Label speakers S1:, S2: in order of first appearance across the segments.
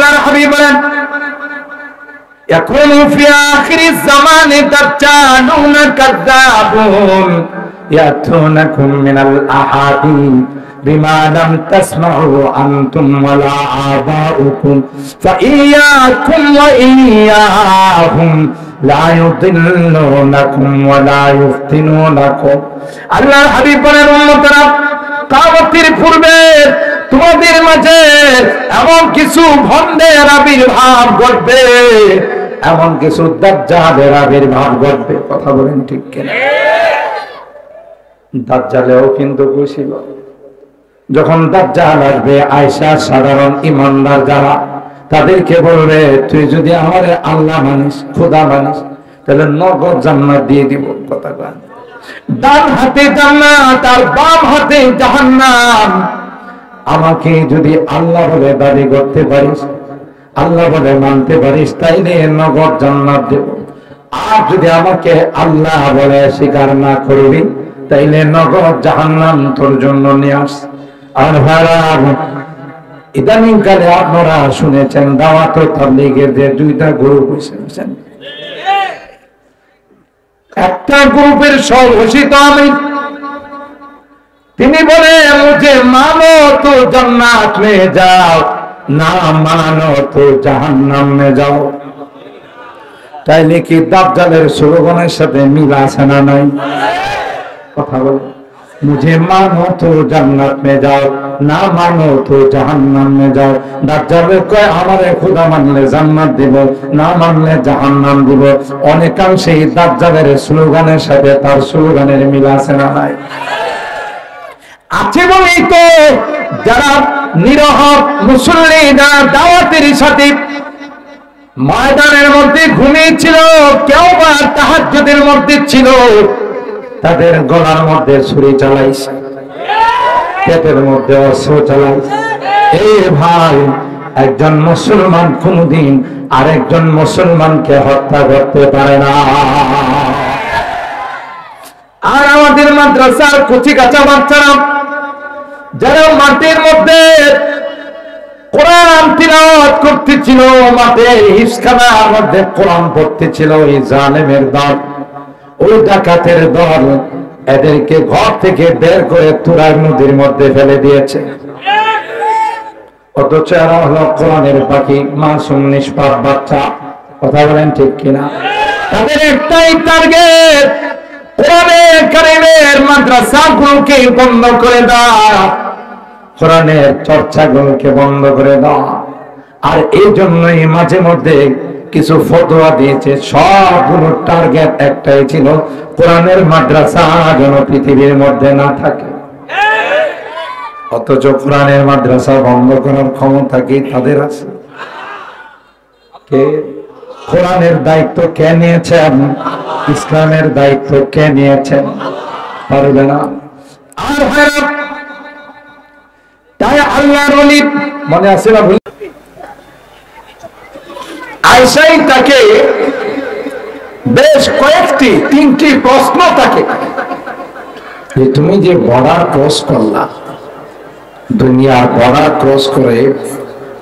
S1: আল্লাহর হাবিব বলেন يكون في آخر الزمان دجالون كذابون يأتونكم من الأحاديث بما لم تسمعوا أنتم ولا آباؤكم فإياكم وإياهم لا يضلونكم ولا يفتنونكم আল্লাহর হাবিব বলেন উম্মতরা কিয়ামতের পূর্বে তোমাদের মাঝে এমন কিছু ভণ্ডের আবির্ভাব ঘটবে, এমন কিছু দাজ্জালের আবির্ভাব ঘটবে। কথা বলেন ঠিক কিনা? দাজ্জালেও কিন্তু বুঝিল যখন দাজ্জাল আসবে আয়েশা সাধারণ ইমানদার যারা তাদেরকে বলবে তুই যদি আমারে আল্লাহ মানিস খোদা মানিস তাহলে নগদ জান্নাত দিয়ে দিব। কথা বলেন, ডান হাতে জান্নাত আর বাম হাতে জাহান্নাম। আমাকে যদি আল্লাহ বলে দাবি করতে পারিস, আল্লাহ বলে মানতে পারিস, তাইলে নগদ জান্নাত দেব। আর যদি আমাকে আল্লাহ বলে স্বীকার না করবি তাইলে নগদ জাহান্নাম তোর জন্য নিয়ে আস। আর ভাইরা ইদানিং কালে আপনারা শুনেছেন দাওয়াত ও তাবলীগের যে দুইটা গ্রুপ হয়েছে, একটা গ্রুপের সভাপতি আমি, তিনি বলে মুঝে মানো তো জান্নাত মে যাও, না মানো তো জাহান্নাম মে যাও। তাইলে কি দাজ্জালের স্লোগানের সাথে মিল আছে না নাই? কথা বলে, মুঝে মানো তো জান্নাত মে যাও, না মানো তো জাহান্নাম মে যাও। দাজ্জালে কয় আমারে খোদা মানলে জান্নাত দিব, না মানলে জাহান্নাম দিব। অনেকাংশে দাজ্জালের স্লোগানের সাথে তার স্লোগানের মিল আছে না নাই? আছে বলেই তো যারা নিরহ মুসল্লি যারা দাওয়াতের সাথে ময়দানের মধ্যে ঘুমিয়েছিল, কেউ বা তাহাজ্জুদের মধ্যে ছিল, তাদের গলার মধ্যে ছুরি চালাইছে, পেটের মধ্যে অস্ত্র চালাইছে। এই ভাই, একজন মুসলমান কোনদিন আরেকজন মুসলমানকে হত্যা করতে পারে না। আর আমাদের মাদ্রাসার কুচি কাঁচা বাচ্চারা যারা মাটির মধ্যে কোরআন তিলাওয়াত করতেছিল, মাঠে হিফজখানার মধ্যে কোরআন পড়তেছিল, এই জালেমের দল, ওই ডাকাতের দল এদেরকে ঘর থেকে বের করে তুরাগ নদীর মধ্যে ফেলে দিয়েছে। অথচ এরা হলো কোরআনের পাখি, মাসুম নিষ্পাপ বাচ্চা। কথা বলেন ঠিক কিনা? তাদের একটাই টার্গেট, কোরআনের কারিমের মাদ্রাসাগুলোকে বন্ধ করে দাও, কোরআনের চর্চাগুলোকে বন্ধ করে দাও। আর এই জন্যই মাঝে মধ্যে কিছু ফতোয়া দিয়েছে, সবগুলো টার্গেট একটাই ছিল, কোরআনের মাদ্রাসা যেন পৃথিবীর মধ্যে না থাকে। অথচ কোরআনের মাদ্রাসা বন্ধ করার ক্ষমতা কি তাদের আছে? কে? কোরআনের দায়িত্ব কে নিয়েছেন? ইসলামের দায়িত্ব কে নিয়েছেন? পারবে না। আর তাই আল্লাহর ওলি মনে আছে না? আয়েশাই তাকে বেশ কয়েকটি 3টি প্রশ্ন তাকে, যে তুমি যে বর্ডার ক্রস করলা, দুনিয়ার বর্ডার ক্রস করে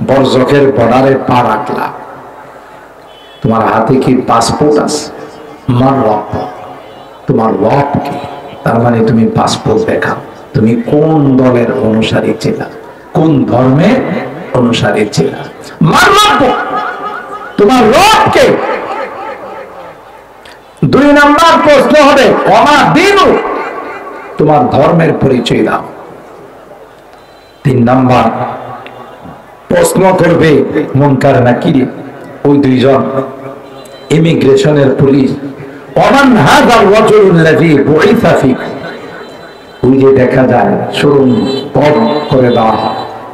S1: বরজখের বর্ডারে পা রাখলা, তোমার হাতে কি পাসপোর্ট আছে? আমার রব, তোমার রব কি? তার মানে তুমি পাসপোর্ট দেখাও, তুমি কোন দলের অনুসারী ছিলা, কোন ধর্মের অনুসারী ছিলা। আমার রব, তোমার রব কে? 2 নম্বর প্রশ্ন হবে ওমা দিনু, তোমার ধর্মের পরিচয় দাও। 3 নম্বর প্রশ্ন করবে মুনকার নাকির, ওই 2 জন ইমিগ্রেশনের পুলিশ, ওমান হাযার রাজুলুল্লাযী বুইসা ফীকুম, ওই যে দেখা যায় শুরুন পদ করে দাও,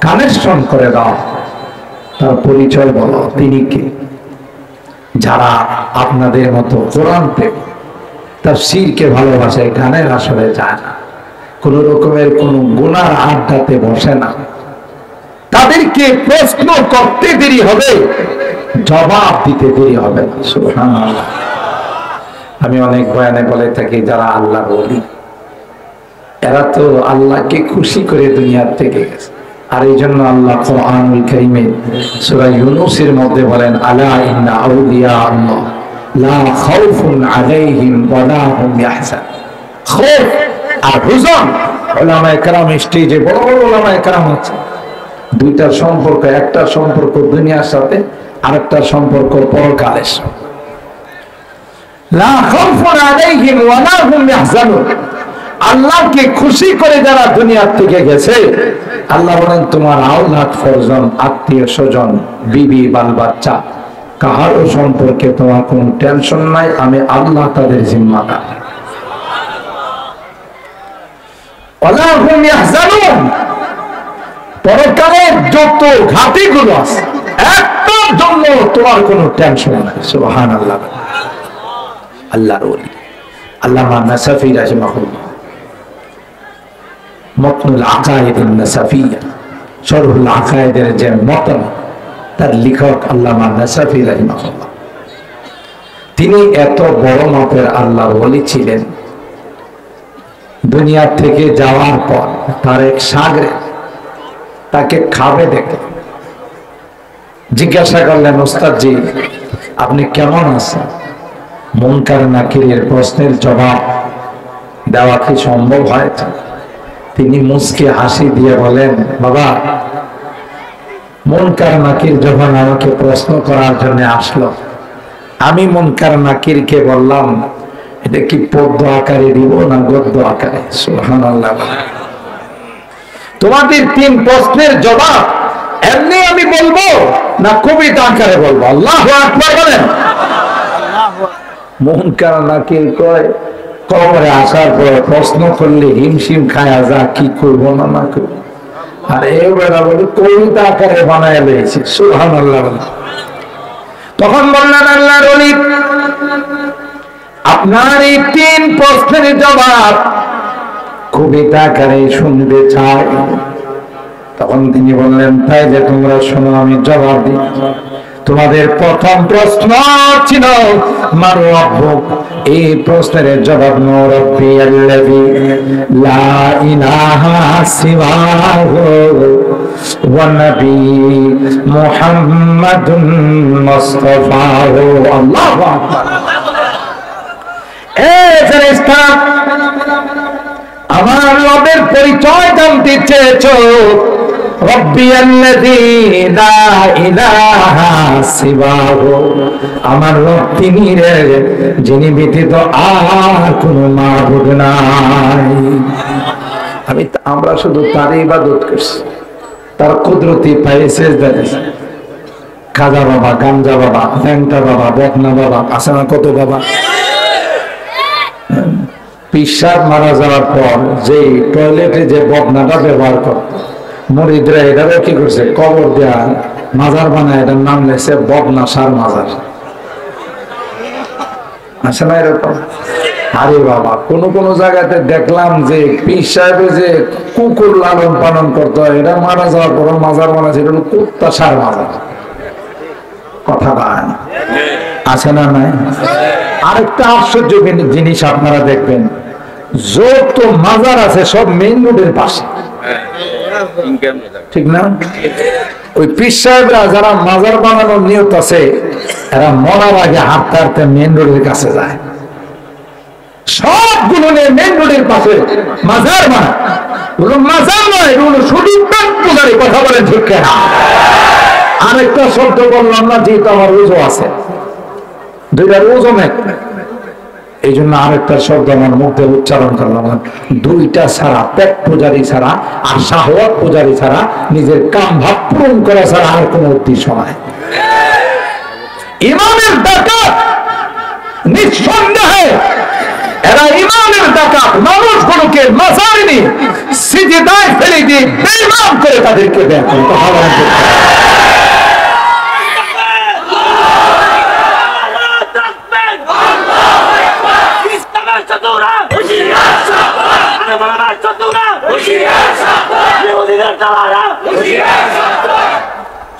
S1: কানেকশন করে দাও, তার পরিচয় বলো, তিনি কে? যারা আপনাদের মতো কোরআন প্রেমী, তাফসীরকে ভালোবাসে, গানের আসলে যায় না, কোন রকমের কোন গুনার আড্ডাতে বসে না, তাদেরকে প্রশ্ন করতে দেরি হবে, জবাব দিতে দেরি হবে না। সুবহানাল্লাহ। আমি অনেক বয়ানে বলে থাকি, যারা আল্লাহর ওলি এরা তো আল্লাহকে খুশি করে দুনিয়ার থেকে গেছে, আর এই জন্য আল্লাহ কোরআনুল কারীমে সূরা ইউনূসের মধ্যে বলেন, আলা ইন্না আউলিয়া আল্লাহ লা খাউফুন আলাইহিম ওয়া লা হুম ইয়াহজান। খৌফ আর হুজন, উলামায়ে কেরাম স্টেজে বড় বড় উলামায়ে কেরাম আছে, দুইটার সম্পর্ক, একটার সম্পর্ক দুনিয়ার সাথে, আরেকটার সম্পর্ক পরকালের সাথে। লা খাউফুন আলাইহিম ওয়া লা হুম ইয়াহজানুন। আল্লাহকে খুশি করে যারা দুনিয়া থেকে গেছে, আল্লাহ বলেন তোমার আওলাদ ফরজন, আত্মীয় স্বজন, বিবি বাল বাচ্চা, কাহারও সম্পর্কে তোমার কোনো টেনশন নাই, আমি আল্লাহ তাদের জিম্মাদার। ওয়ালা হুম ইয়াহজানুন। পরকালের যত ঘাটিগুলো আছে, একটার জন্য তোমার কোনো টেনশন নাই। সুবহানাল্লাহ। আল্লাহর ওলি আল্লামা নাসাফি রাহিমাহুল্লাহ মতনুল আকায়েদিন নাসাফিয়া, শরহুল আকায়েদের যে মতন, তার লেখক আল্লামা নাসাফি রাহিমাহুল্লাহ, তিনি এত বড় মাপের আল্লাহর ওলি ছিলেন। দুনিয়া থেকে যাওয়ার পর তার এক শাগরেদ তাকে খাবে দেখে জিজ্ঞাসা করলেন, ওস্তাদজি আপনি কেমন আছেন? মুনকার নাকিরের প্রশ্নের জবাব দেওয়া কি সম্ভব হয়? তিনি মুস্কি হাসি দিয়ে বলেন, বাবা, মুনকার নাকির যখন আমাকে প্রশ্ন করার জন্য আসলো, আমি মুনকার নাকিরকে বললাম, এটা কি পদ্য আকারে দিব না গদ্য আকারে? সুবহানাল্লাহ। তোমাদের 3 প্রশ্নের জবাব এমনি আমি বলবো না কবিতা আকারে বলবো? আল্লাহু আকবার বলেন। মুনকার নাকির কয়, কবরে আসার পর প্রশ্ন করলে হিমশিম খায়া যা, কি করবো না না করবো। আর এবারে বলে কবিতা আকারে বানায় লয়েছে। সুবহানাল্লাহ। তখন বললেন, আল্লাহর ওলি, আপনার এই 3 প্রশ্নের জবাব কবিতা আকারে শুনতে চাই। তখন তিনি বললেন, তাই যে তোমরা শোনো, আমি জবাব দিই। তোমাদের প্রথম প্রশ্ন ছিল মান রাব্বুক, এই প্রশ্নের জবাব নো রাব্বি আল্লাযী লা ইলাহা সিওয়াহু ওয়া নবী মুহাম্মাদুন মুস্তাফাহু। আল্লাহু আকবার। এই ফেরেশতা, আমার রবের পরিচয় জানতে চেয়েছো? রব্বি আল্লাযী লা ইলাহা সিওয়াহু, আমার রব তিনি রে, যিনি ব্যতীত আর কোনো মাবুদ নাই। আমরা শুধু তার ইবাদত করছি, তার কুদরতি পায়ে সেজদা দিছি। খাজা বাবা, গাঞ্জা বাবা, ল্যাংটা বাবা, বকনা বাবা, আছে না কত বাবা। পিসাব মারা যাওয়ার পর যে টয়লেটে যে বকনাটা ব্যবহার করত, মুরিদরা এটারও কি করছে, কবর দেয়া মাজার বানায়, এটার নাম লেগেছে বকনা সার মাজার। আছে না এরকম? আরে বাবা, কোন কোন জায়গাতে দেখলাম যে পীর সাহেবে যে কুকুর লালন পালন করতে হয়, এটা মারা যাওয়ার পর মাজার বানাচ্ছে, এটা হলো কুত্তা সার মাজার। কথা বান আছে না নাই? আরেকটা আশ্চর্য জিনিস আপনারা দেখবেন, যত মাজার আছে সব মেইন রোডের পাশে, ঠিক না? ওই পীর সাহেবরা যারা মাজার বানানোর নিয়ত আছে, এরা মরার আগে হাঁটতে হাঁটতে মেইন রোডের কাছে যায়, সবগুলো নিয়ে মেইন রোডের পাশে মাজার বানায়। মাজার নয়, এগুলো শুধু পূজারি। কথা বলেন ঠিক কেনা? আরেকটা শব্দ বললাম না, যেহেতু আমার রোজও আছে, দুইটা রোজও এক, এই জন্য আরেকটা শব্দ আমার মুখে উচ্চারণ করলাম। দুইটা ছাড়া, পেট পূজারি ছাড়া আর শাহওয়াত পূজারি ছাড়া, নিজের কাম ভাব পূরণ করা ছাড়া আর কোনো উদ্দেশ্য নাই। ইমানের ডাকাত নিঃসন্দেহে, এরা ইমানের ডাকাত মানুষগুলোকে মাজারে নিয়ে সিজদায় ফেলে দিয়ে বেঈমান করে তাদেরকে দেখেন।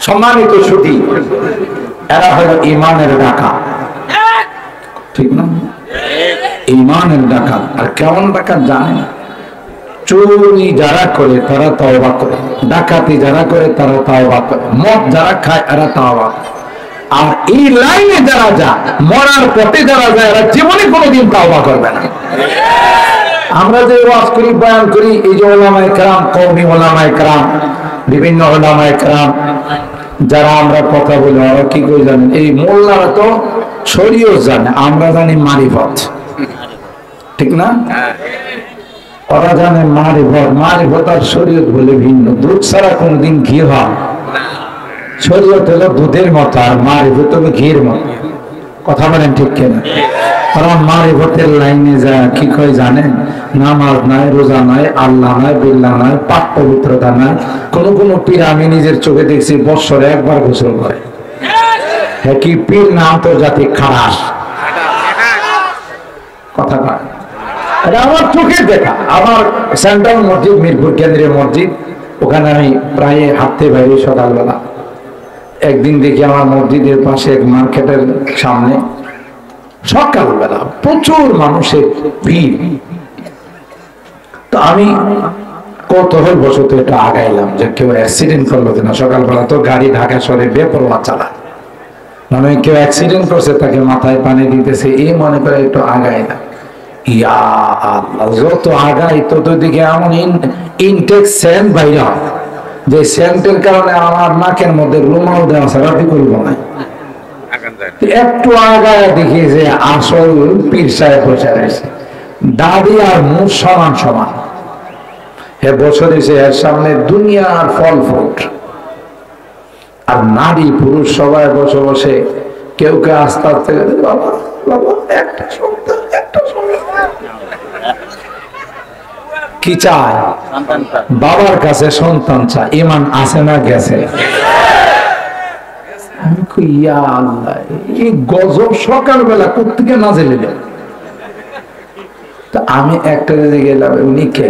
S1: সম্মানিত সুধী, এরা হলো ইমানের ডাকাত, ঠিক না? ইমানের ডাকাত। আর কেমন ডাকাত জানেন? চুরি যারা করে তারা তওবা করে, ডাকাতি যারা করে তারা তওবা করে, মদ যারা খায় এরা তওবা করে। আর এই লাইনে যারা যায়, মরার পথে যারা যায়, এরা জীবনে কোনোদিন তওবা করবে না। আমরা যে ওয়াজ করি, বয়ান করি, এই যে ওলামায়ে কেরাম, কওমি ওলামায়ে কেরাম, বিভিন্ন ওলামায়ে কেরাম যারা আমরা কথা বলি, ওরা কি করে জানেন? এই মোল্লারা তো শরীয়ত জানে, আমরা জানি মারিফত, ঠিক না? ওরা জানে মারিফত। মারিফত আর শরীয়ত বলে ভিন্ন। দুধ ছাড়া কোনদিন ঘি হয়? শরীয়ত হলো দুধের মতো, আর মারিফত হলো ঘির মতো। কথা বলেন ঠিক কিনা? ওরা মারিফতের লাইনে যায় কি কয় জানেন? নামাজ নাই, রোজা নাই, আল্লাহ নাই, বিল্লাহ নাই, পাক পবিত্রতা নাই। কোন কোন পীর আমি নিজের চোখে দেখছি বৎসরে একবার গোসল করে। হ্যাঁ, কি পীর না আন্তর্জাতিক খারাস? কথা কয়, এটা আমার চোখে দেখা। আমার সেন্ট্রাল মসজিদ, মিরপুর কেন্দ্রীয় মসজিদ, ওখানে আমি প্রায় হাঁটতে বাইরে সকালবেলা। একদিন দেখি আমার মসজিদের পাশে এক মার্কেটের সামনে সকালবেলা প্রচুর মানুষের ভিড়। তো আমি কৌতূহল বশত একটু আগাইলাম যে কেউ অ্যাক্সিডেন্ট করলো কিনা। সকালবেলা তো গাড়ি ঢাকা শহরে বেপরোয়া চালায়, মানে কেউ অ্যাক্সিডেন্ট করছে, তাকে মাথায় পানি দিতেছে, এই মনে করে একটু আগাইলাম। ইয়া আল্লাহ, যত আগাই তত দিকে এমন ইনটেক সেন্ট বাইরে হয় যে সেন্টের কারণে আমার নাকের মধ্যে রুমাল দেওয়া ছাড়া বিকল্প নাই। একটু আগায় দেখি যে আসল পীর সাহেব বসে রয়েছে, দাড়ি আর মুখ সমান সমান। হে বছর এসে এর সামনে দুনিয়ার ফল ফ্রুট, আর নারী পুরুষ সবাই বসে বসে কেউ কেউ আস্তে আস্তে বাবা বাবা একটা সন্তান, একটা সন্তান। কি চায়? বাবার কাছে সন্তান চায়। ইমান আছে না গেছে? আমি কই ইয়া আল্লাহ, এই গজব সকালবেলা কোত্থেকে নাজেল এলো? তা আমি একটা দিকে গেলাম, উনি কে?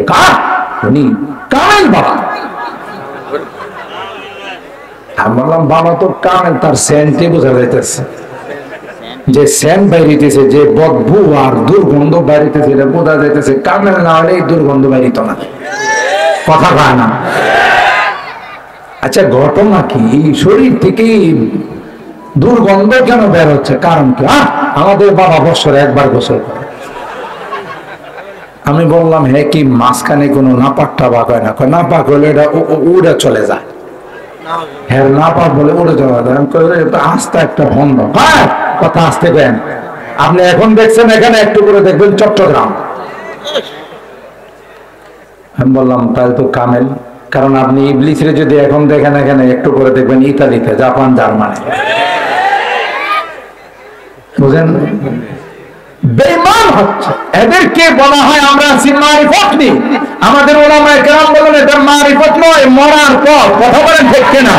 S1: উনি কামেল বাবা। আমি বললাম বাবা তো কামেল, তার সেন্টে বোঝা যাইতেছে যে সেন্ট বাইরিতেছে, যে বদবু আর দুর্গন্ধ বাইরিতেছে, এটা বোঝা যাইতেছে কামেল না হলে এই দুর্গন্ধ বাইরিত না। কথা কয় না? আচ্ছা, ঘটনা কি? এই শরীর থেকে দুর্গন্ধ কেন বের হচ্ছে? কারণ কি? আমাদের বাবা বছরে একবার গোসল করে। আমি বললাম হে কি মাঝখানে কোনো নাপাক টাপাক হয় না? নাপাক হলে এটা উড়ে চলে যায়। হ্যাঁ, নাপাক বলে উড়ে চলে যায়। আস্তে একটা ভন্ড। হ্যাঁ, কথা আসতে দেন। আপনি এখন দেখছেন, এখানে একটু করে দেখবেন চট্টগ্রাম। আমি বললাম তাহলে তো কামেল, কারণ আপনি ইবলিসরে যদি এখন দেখেন, এখানে একটু করে দেখবেন ইতালিতে, জাপান, জার্মানি। বুঝেন? বেঈমান হচ্ছে। এদেরকে বলা হয় আমরা আছি মারিফত নি। আমাদের ওলামায়ে কেরাম বলেন এটা মারিফত নয়, মরার পর। কথা বলেন ঠিক কিনা?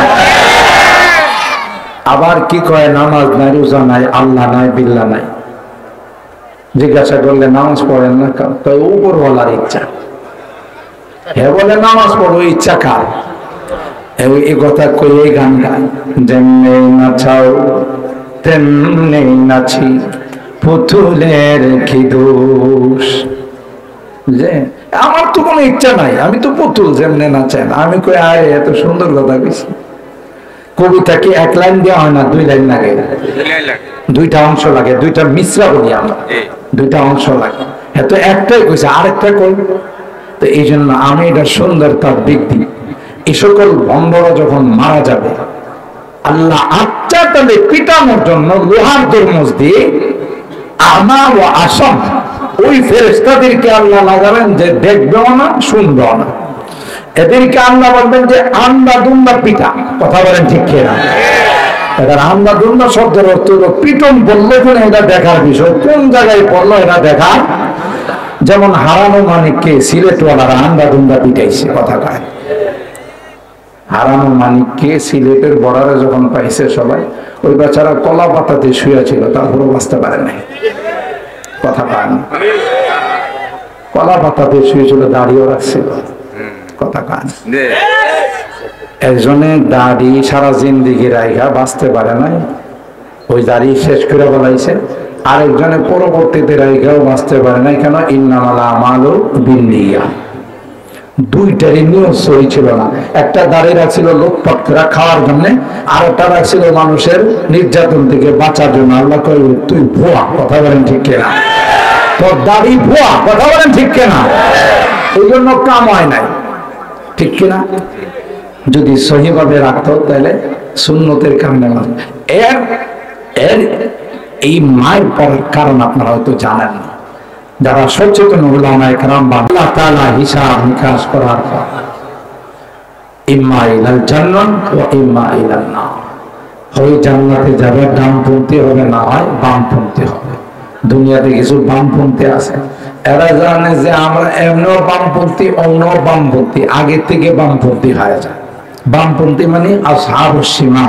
S1: আবার কি কয়? নামাজ নাই, রোজা নাই, আল্লাহ নাই, বিল্লাহ নাই। জিজ্ঞাসা করলে নামাজ পড়েন না? তো উপরওয়ালার ইচ্ছা। হে বলে নামাজ পড়ো, ইচ্ছা কার? এই কথা কই এই গান গায়, যেমনে নাচাও তেমনি নাচি, পুতুলের কি দোষ। যে আমার তো কোনো ইচ্ছা নাই, আমি তো পুতুল, যেমনে নাচেন। আমি কই আরে এত সুন্দর কথা কইছি। কবিতা কি এক লাইন দেওয়া হয় না? 2 লাইন লাগে, 2টা অংশ লাগে, 2টা মিশ্রা বলি আমরা, 2টা অংশ লাগে। এত একটাই কইছে, আরেকটা কই। তো এই জন্য আমি এটা সুন্দর তার ব্যক্তি। এই সকল ভণ্ডরা যখন মারা যাবে, আল্লাহ আচ্ছা তাদের পিটানোর জন্য লোহার তরমুজ দিয়ে আমা ও আসম ওই ফেরেশতাদেরকে আল্লাহ লাগাবেন, যে দেখবেও না, শুনবেও না। এদেরকে আল্লাহ বলবেন যে আন্দা দুন্দা পিটা। কথা বলেন ঠিক কিনা? এবার আন্দা দুন্দা শব্দের অর্থ হলো পিটন বললে কোন এটা দেখার বিষয়, কোন জায়গায় পড়লো এটা দেখার। যেমন হারানো মানিককে সিলেটওয়ালারা আন্দা দুন্দা পিটাইছে। কথা কয়, হারানো মানিককে সিলেটের বর্ডারে যখন পাইছে সবাই, ওই বেচারা কলা পাতাতে শুয়ে ছিল, তারপরও বাঁচতে পারে নাই। কথা কয় না? কলা পাতাতে শুয়েছিল, দাড়িও রাখছিল। কথা কয় না? একজনে দাড়ি সারা জিন্দিগি রাইখা বাঁচতে পারে নাই, ওই দাড়ি শেষ করে বলাইছে। আরেকজনে পরবর্তীতে রাইখাও বাঁচতে পারে নাই। কেন? ইন্নামাল আমালু বিন্নিয়াত। দুইটারই নিয়ম সহি ছিল না। একটা দাড়ি রাখছিল লোকপাত করে খাওয়ার জন্য, আর একটা রাখছিল মানুষের নির্যাতন থেকে বাঁচার জন্য। আল্লাহ কই তুই ভুয়া, কথা বলেন ঠিক কিনা? তোর দাড়ি ভুয়া, কথা বলেন ঠিক কিনা? এই জন্য কাম হয় নাই, ঠিক কিনা? যদি সহিভাবে রাখতো তাহলে সুন্নতের কারণে। এর এর এই মায়ের পরের কারণ আপনারা হয়তো জানেন না। যারা সচেতন উলামায়ে কেরাম বা আল্লাহ তাআলা হিসাব নিকাশ করার পর ইম্মা ইলাল জান্নাত ওয়া ইম্মা ইলান নার, হয় জান্নাতে যাবে, ডানপন্থী হবে, না হয় বামপন্থী হবে। দুনিয়াতে কিছু বামপন্থী আছে, এরা জানে যে আমরা এমনও বামপন্থী অন্যও বামপন্থী, আগে থেকে বামপন্থী হয়ে যায়। বামপন্থী মানে আসহাবুস সীমা,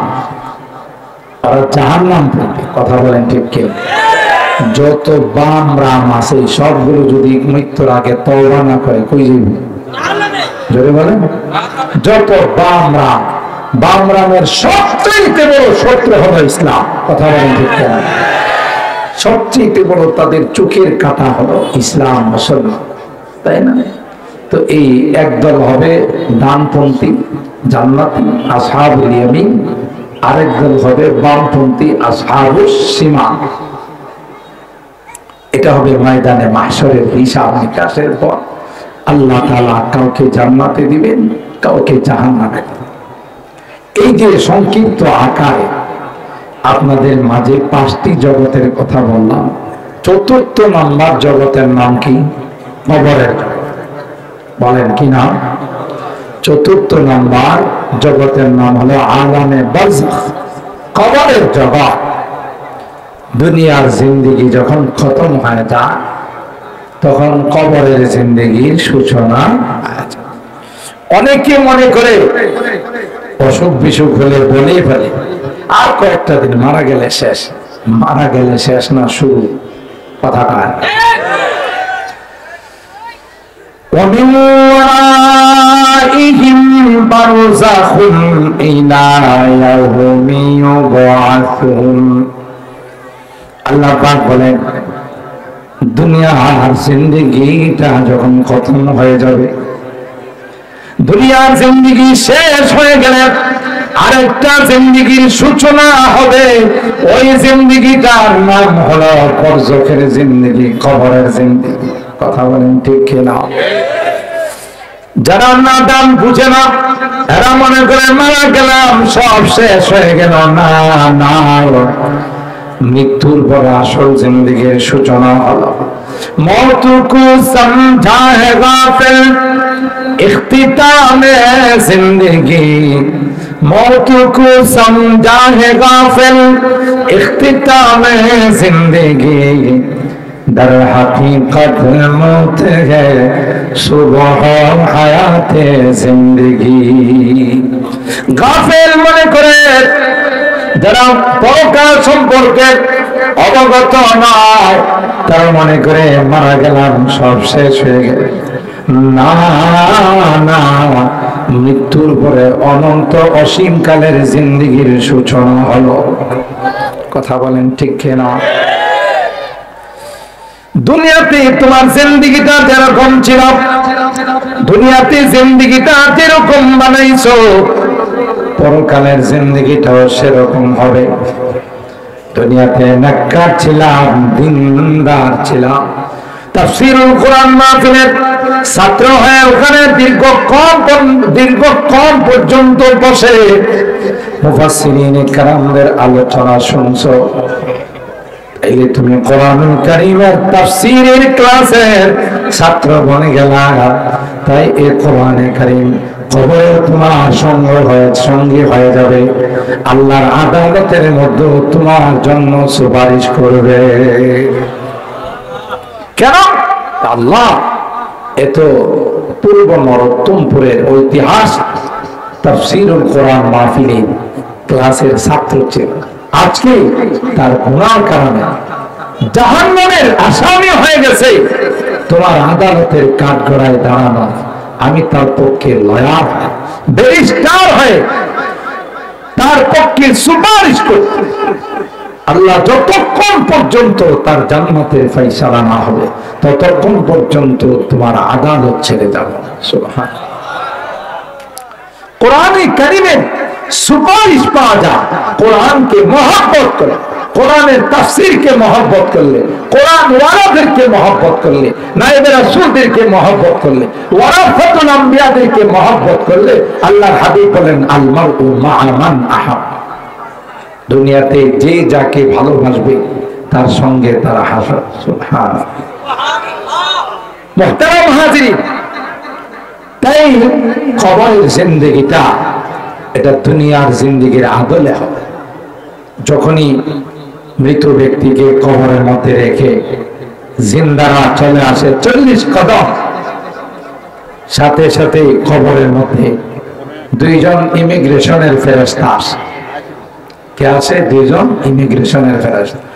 S1: আর জাহান্নামপন্থী, কথা বলেন ঠিক কি? যত বাম রাম আছে সবগুলো যদি মৃত্যুর আগে তওবা না করে কই যাবে? জোরে বলেন। যত বাম রাম, বাম রামের সবচেয়ে বড় শত্রু হলো ইসলাম, কথা বলেন ঠিক কি? সবচেয়ে বড় তাদের চোখের কাঁটা হলো ইসলাম, মুসলমান, তাই না? তো এই একদল হবে ডানপন্থী জান্নাতি আসহাবুল ইয়ামিন, আরেক দল হবে বামপন্থী আসহাবুস সীমা। এটা হবে ময়দানে মাহশরের হিসাব নিকাশের পর। আল্লাহ তাআলা কাউকে জান্নাতে দিবেন, কাউকে জাহান্নামে। এই যে সংক্ষিপ্ত আকারে আপনাদের মাঝে 5টি জগতের কথা বললাম, চতুর্থ নাম্বার জগতের নাম কি? কবরের জগৎ। বলেন কি নাম? চতুর্থ নাম্বার জগতের নাম হলো আলামে বারজাখ, কবরের জগৎ। দুনিয়ার জিন্দেগি যখন খতম হয়ে যায় তখন কবরের জিন্দেগির সূচনা। অনেকে মনে করে অসুখ বিসুখ হলে বলেই ফেলে আর কয়েকটা দিন, মারা গেলে শেষ। মারা গেলে শেষ না, শুরু। কথাটা ومن ورائهم برزخ إلى يوم يبعثون। আল্লাহ পাক বলেন দুনিয়ার জিন্দেগিটা যখন খতম হয়ে যাবে, দুনিয়ার জিন্দেগি শেষ হয়ে গেলে আরেকটা জিন্দেগির সূচনা হবে। ওই জিন্দেগিটার নাম হলো বরজখের জিন্দেগি, কবরের জিন্দেগি। কথা বলেন ঠিক কিনা? যারা নাদান বুঝে না, এরা মনে করে মারা গেলাম সব শেষ হয়ে গেল। না না, মৃত্যুর পর আসল জিন্দেগির সূচনা হলো। মৌতুকু সমঝা হে গাফিল ইখতিতামে জিন্দেগি, মৌতুকু সমঝা হে গাফিল ইখতিতামে জিন্দেগি, در حقیقت موت ہے صبح حیات জিন্দেগি। গাফেল মনে করে যারা পরকাল সম্পর্কে অবগত নয়, তারা মনে করে মারা গেলাম সব শেষ হয়ে গেল। না না, মৃত্যুর পরে অনন্ত অসীম কালের জিন্দেগির সূচনা হলো। কথা বলেন ঠিক কিনা? দুনিয়াতে তোমার জিন্দেগিটা যেরকম ছিল, দুনিয়াতে জিন্দেগিটা যেরকম বানাইছো, পরকালের জিন্দেগিটাও সেরকম হবে। দুনিয়াতে নেককার ছিলাম, দিনদার ছিলাম, তাফসীরুল কোরআন মাহফিলের ছাত্র হয়ে ওখানে দীর্ঘক্ষণ পর্যন্ত বসে মুফাসসিরিনে কেরামদের আলোচনা শুনছো। এই তুমি কোরআনুল কারীমের তাফসীরের ক্লাসের ছাত্র বনে গেলা, তাই এই কোরআনে কারীম কবরে তোমার সঙ্গী হয়ে যাবে। আল্লাহর আদালতের মধ্যে তোমার জন্য সুপারিশ করবে। কেন? আল্লাহ এত পূর্ব নরোত্তমপুরের ঐতিহাস তাফসীরুল কোরআন মাহফিলে ক্লাসের ছাত্র ছিল, আজকে তার গুনার কারণে জাহান্নামের আসামি হয়ে গেছে। তোমার আদালতের কাঠগড়ায় দাঁড়ানো, আমি তার পক্ষে লয়ার ব্যারিস্টার হয়ে তার পক্ষে সুপারিশ করতে। আল্লাহ যতক্ষণ পর্যন্ত তার জান্নাতের ফয়সালা না হবে ততক্ষণ পর্যন্ত তোমার আদালত ছেড়ে যাবে না। সুবহানাল্লাহ। কোরআনে কারিমের সুপারিশ পাওয়া যায় কোরআনকে মহব্বত করে, কোরআনের তাফসীরকে মহব্বত করলে, কোরআন ওয়ালাদেরকে মহব্বত করলে, নায়েবে রাসূলদেরকে মহব্বত করলে, ওয়ারাসাতুল আম্বিয়াদেরকে মহব্বত করলে আল্লাহর হাবিব বলেন আল মারউ মা'a মান আহাব। দুনিয়াতে যে যাকে ভালোবাসবে তার সঙ্গে তারা হাসর। সুবহানাল্লাহ। মুহতারাম হাজিরিন, তাই কবরের জিন্দেগিটা এটা দুনিয়ার জিন্দেগির আদলে হবে। যখনই মৃত ব্যক্তিকে কবরের মধ্যে রেখে জিন্দারা চলে আসে 40 কদম, সাথে সাথে কবরের মধ্যে দুইজন ইমিগ্রেশনের ফেরেশতা আসে। কে আছে? দুইজন ইমিগ্রেশনের ফেরেশতা।